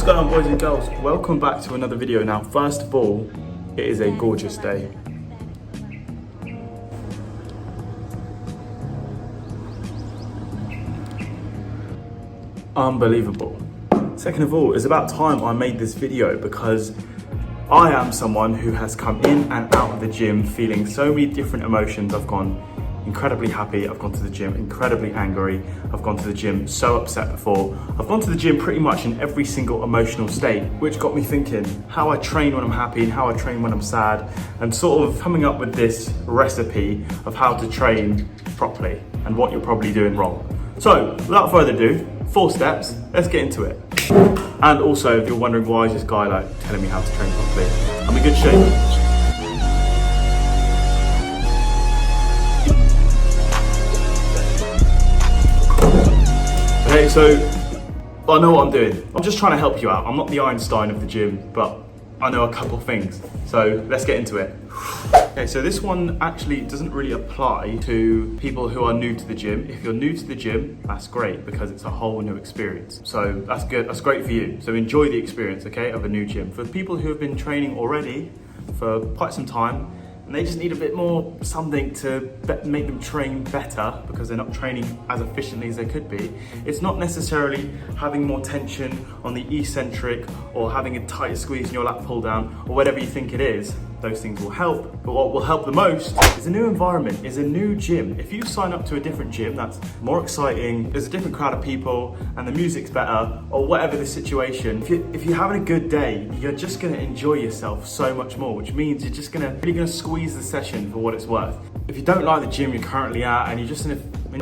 What's going on, boys and girls? Welcome back to another video. Now, first of all, it is a gorgeous day. Unbelievable. Second of all, it's about time I made this video because I am someone who has come in and out of the gym feeling so many different emotions. I've gone incredibly happy, I've gone to the gym incredibly angry, I've gone to the gym so upset before. I've gone to the gym pretty much in every single emotional state, which got me thinking how I train when I'm happy and how I train when I'm sad, and sort of coming up with this recipe of how to train properly and what you're probably doing wrong. So without further ado, 4 steps, let's get into it. And also, if you're wondering why is this guy like telling me how to train properly, I'm in good shape. Okay, so I know what I'm doing. I'm just trying to help you out. I'm not the Einstein of the gym, but I know a couple things. So let's get into it. Okay, so this one actually doesn't really apply to people who are new to the gym. If you're new to the gym, that's great because it's a whole new experience. So that's good, that's great for you. So enjoy the experience, okay, of a new gym. For people who have been training already for quite some time, and they just need a bit more something to make them train better because they're not training as efficiently as they could be. It's not necessarily having more tension on the eccentric or having a tight squeeze in your lat pull down or whatever you think it is. Those things will help, but what will help the most is a new environment, is a new gym. If you sign up to a different gym that's more exciting, there's a different crowd of people and the music's better, or whatever the situation, if you're having a good day, you're just gonna enjoy yourself so much more, which means you're just really gonna squeeze the session for what it's worth. If you don't like the gym you're currently at and you're just in a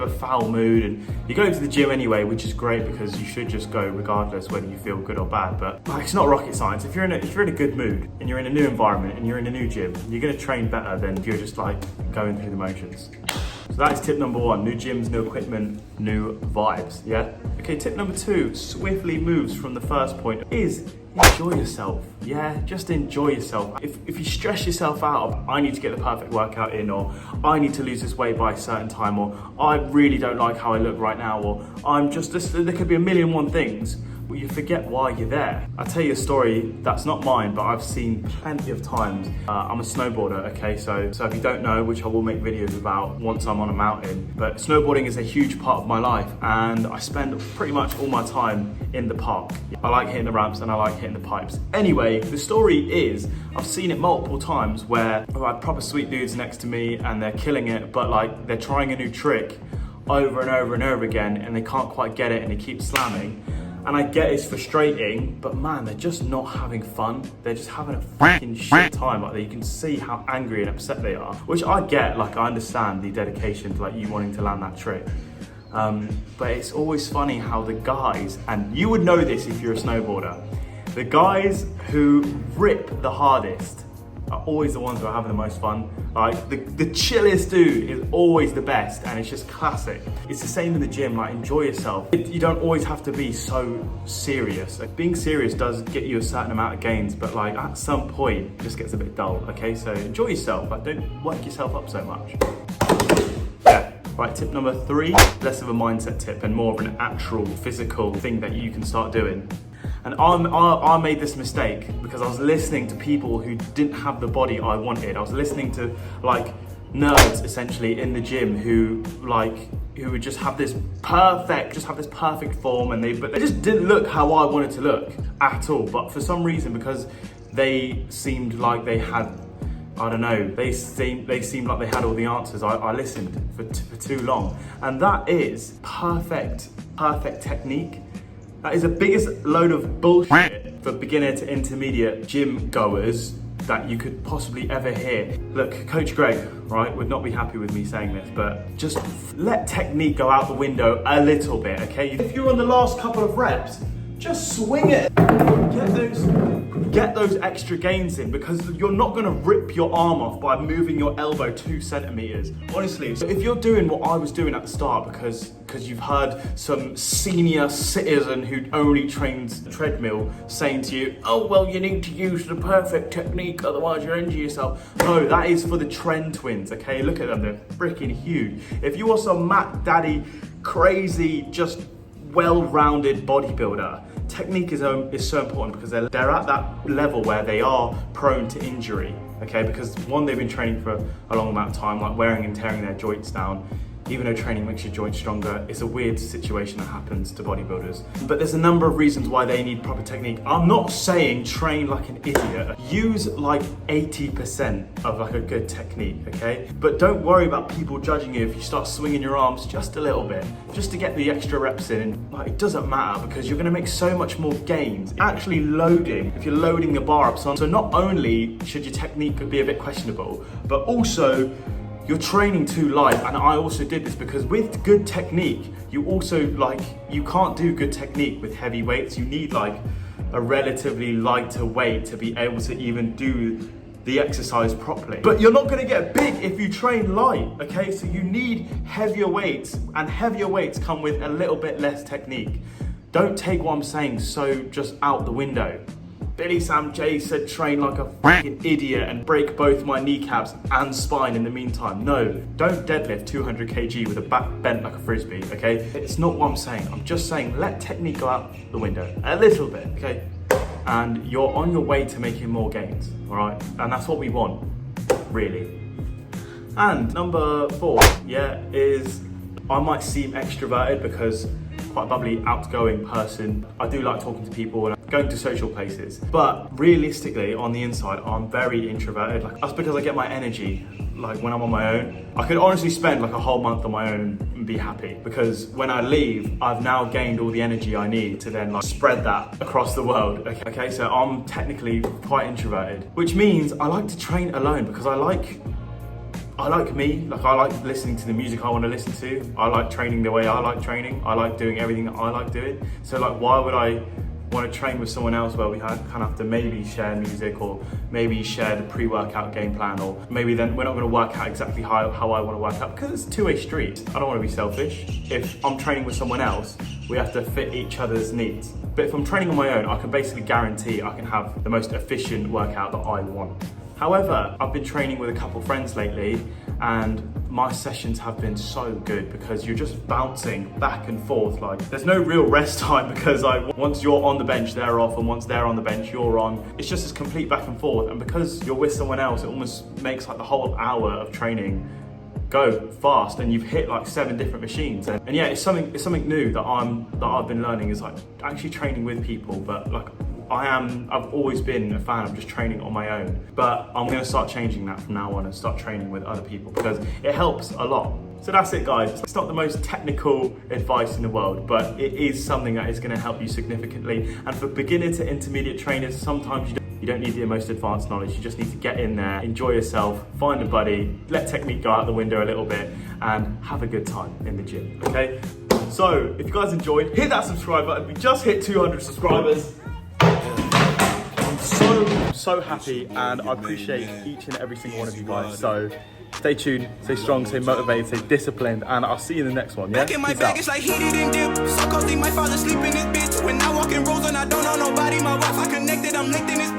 foul mood and you go to the gym anyway, which is great because you should just go regardless whether you feel good or bad, but it's not rocket science. If you're in a good mood and you're in a new environment and you're in a new gym, you're gonna train better than if you're just like going through the motions. So That is tip number 1, new gyms, new equipment, new vibes, yeah? Okay, tip number 2, swiftly moves from the first point, is enjoy yourself, yeah? Just enjoy yourself. If you stress yourself out of, I need to get the perfect workout in, or I need to lose this weight by a certain time, or I really don't like how I look right now, or I'm just, there could be a million and one things, well, you forget why you're there. I'll tell you a story that's not mine, but I've seen plenty of times. I'm a snowboarder, okay? So if you don't know, which I will make videos about once I'm on a mountain, but snowboarding is a huge part of my life, and I spend pretty much all my time in the park. I like hitting the ramps and I like hitting the pipes. Anyway, the story is, I've seen it multiple times where I have proper sweet dudes next to me and they're killing it, but like they're trying a new trick over and over and over again and they can't quite get it and they keep slamming. And I get it's frustrating, but man, they're just not having fun. They're just having a fucking shit time. Like, you can see how angry and upset they are, which I get. Like, I understand the dedication to like you wanting to land that trick. But it's always funny how the guys, and you would know this if you're a snowboarder, the guys who rip the hardest are always the ones who are having the most fun. Like the chillest dude is always the best, and it's just classic. It's the same in the gym, like enjoy yourself. You don't always have to be so serious. Like, being serious does get you a certain amount of gains, but like at some point it just gets a bit dull, okay? So enjoy yourself, like don't work yourself up so much. Yeah. Right, tip number 3, less of a mindset tip and more of an actual physical thing that you can start doing. And I made this mistake because I was listening to people who didn't have the body I wanted. I was listening to like nerds essentially in the gym who would just have this perfect form, and but they just didn't look how I wanted to look at all. But for some reason, because they seemed like they had, I don't know, they seemed like they had all the answers, I listened for too long. And that is perfect technique. That is the biggest load of bullshit for beginner to intermediate gym goers that you could possibly ever hear. Look, Coach Greg, right, would not be happy with me saying this, but just let technique go out the window a little bit, okay? If you're on the last couple of reps, just swing it. Get those extra gains in, because you're not gonna rip your arm off by moving your elbow 2 centimeters. Honestly, so if you're doing what I was doing at the start because you've heard some senior citizen who only trains the treadmill saying to you, oh, well, you need to use the perfect technique, otherwise you're injuring yourself. No, that is for the trend twins, okay? Look at them, they're freaking huge. If you are some Mac Daddy, crazy, just well-rounded bodybuilder, technique is so important, because they're at that level where they are prone to injury, okay? Because one, they've been training for a long amount of time, like wearing and tearing their joints down. Even though training makes your joints stronger, it's a weird situation that happens to bodybuilders. But there's a number of reasons why they need proper technique. I'm not saying train like an idiot. Use like 80% of like a good technique, okay? But don't worry about people judging you if you start swinging your arms just a little bit, just to get the extra reps in. And like, it doesn't matter, because you're gonna make so much more gains. Actually loading, if you're loading the bar up, so not only should your technique be a bit questionable, but also you're training too light. And I also did this, because with good technique, you also you can't do good technique with heavy weights. You need like a relatively lighter weight to be able to even do the exercise properly. But you're not gonna get big if you train light, okay? So you need heavier weights, and heavier weights come with a little bit less technique. Don't take what I'm saying so just out the window. Billy Sam J said train like a fucking idiot and break both my kneecaps and spine in the meantime. No, don't deadlift 200 kg with a back bent like a frisbee, okay? It's not what I'm saying. I'm just saying let technique go out the window a little bit, okay? And you're on your way to making more gains, all right? And that's what we want, really. And number 4, yeah, is I might seem extroverted because quite a bubbly, outgoing person. I do like talking to people and going to social places. But realistically, on the inside, I'm very introverted. Like, that's because I get my energy like when I'm on my own. I could honestly spend like a whole month on my own and be happy, because when I leave, I've now gained all the energy I need to then like spread that across the world. Okay, so I'm technically quite introverted, which means I like to train alone, because I like me, like I like listening to the music I want to listen to. I like training the way I like training. I like doing everything that I like doing. So like, why would I want to train with someone else where we kind of have to maybe share music, or maybe share the pre-workout game plan, or maybe then we're not going to work out exactly how I want to work out, because it's a two-way street. I don't want to be selfish. If I'm training with someone else, we have to fit each other's needs. But if I'm training on my own, I can basically guarantee I can have the most efficient workout that I want. However, I've been training with a couple friends lately, and my sessions have been so good because you're just bouncing back and forth. Like, there's no real rest time, because once you're on the bench, they're off, and once they're on the bench, you're on. It's just this complete back and forth, and because you're with someone else, it almost makes like the whole hour of training go fast, and you've hit like 7 different machines. And yeah, it's something new that I've been learning, is like actually training with people. But like, I've always been a fan of just training on my own, but I'm gonna start changing that from now on and start training with other people, because it helps a lot. So that's it, guys. It's not the most technical advice in the world, but it is something that is gonna help you significantly. And for beginner to intermediate trainers, sometimes you don't need the most advanced knowledge. You just need to get in there, enjoy yourself, find a buddy, let technique go out the window a little bit, and have a good time in the gym, okay? So if you guys enjoyed, hit that subscribe button. We just hit 200 subscribers. So happy, and I appreciate each and every single one of you guys. So stay tuned, stay strong, stay motivated, stay disciplined, and I'll see you in the next one. Yeah? Back in my Peace bag, out. it's like heated and dip. So cozy, my father sleep in this bitch. When I walk in rows and I don't know nobody, my Wi-Fi connected, I'm linked in this